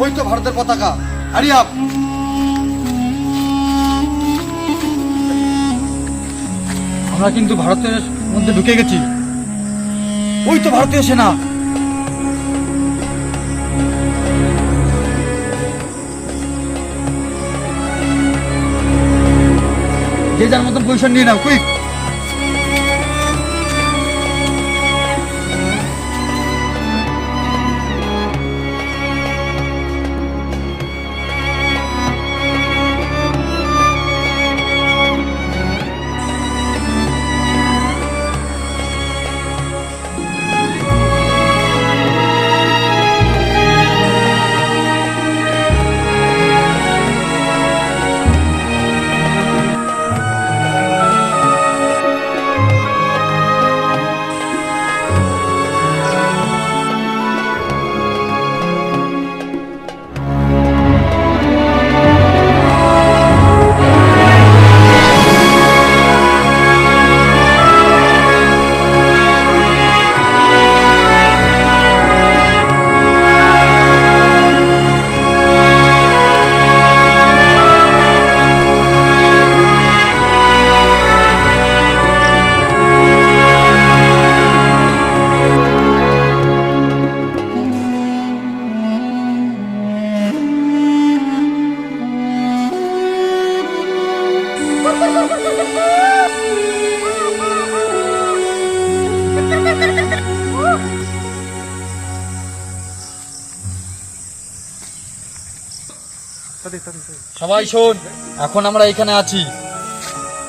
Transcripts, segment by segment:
ওই তো ভারতের পতাকা। Hurry up. আমরা কিন্তু ভারতের মধ্যে ঢুকে গেছি। ওই তো ভারতীয় সেনা। যে যার মতন পজিশন নিয়ে নাও, কুইক। সবাই শোন, এখন আমরা এইখানে আছি,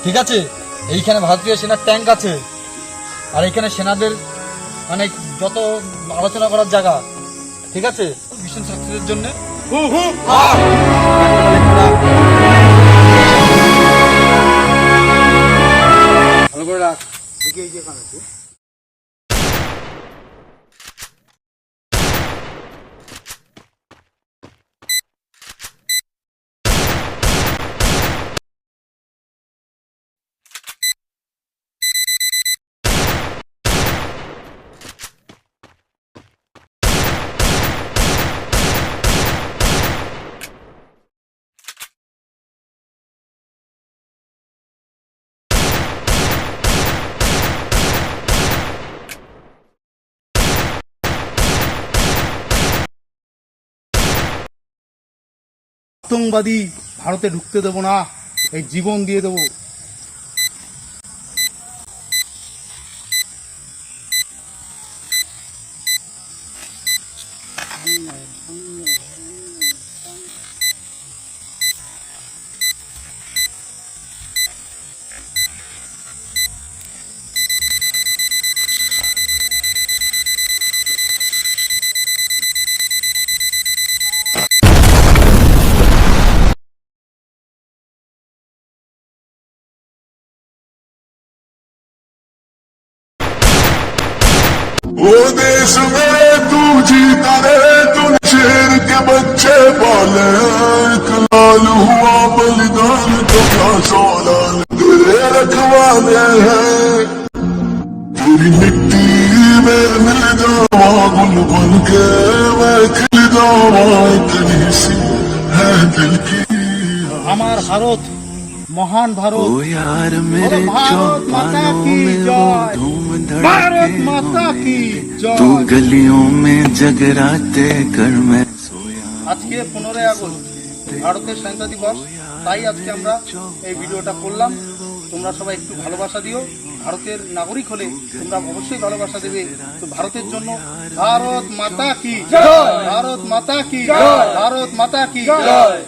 ঠিক আছে? এইখানে ভারতীয় সেনার ট্যাঙ্ক আছে, আর এখানে সেনাদের মানে যত আলোচনা করার জায়গা, ঠিক আছে? মিশন সাকসেসের জন্য ভালো করে রাখ। দেখি এই যে এখানে আছে। আতঙ্কবাদী ভারতে ঢুকতে দেবো না, এই জীবন দিয়ে দেবো। वो देश मेरे तू जीता रे, तू शेर के बच्चे पाले, एक लाल हुआ बलिदान तो क्या सोलाल तेरे रखवाले हैं। तेरी मिट्टी में मिल जावा गुल बन के, मैं खिल जावा इतनी सी है दिल की। আমার ভারত, মহান ভারত। ओ यार मेरे भारत माता चौपालों की में वो जय। धूम भारत धड़के माता की तू জয়। गलियों में जगराते कर मैं सोया। আজকে 15ই আগস্ট ভারতের স্বাধীনতা দিবস, তাই আজকে আমরা এই ভিডিওটা করলাম। তোমরা সবাই একটু ভালোবাসা দিও। ভারতের নাগরিক হলে তোমরা অবশ্যই ভালোবাসা দেবে। তো ভারতের জন্য ভারত মাতা কি জয়, ভারত মাতা কি জয়, ভারত মাতা কি জয়।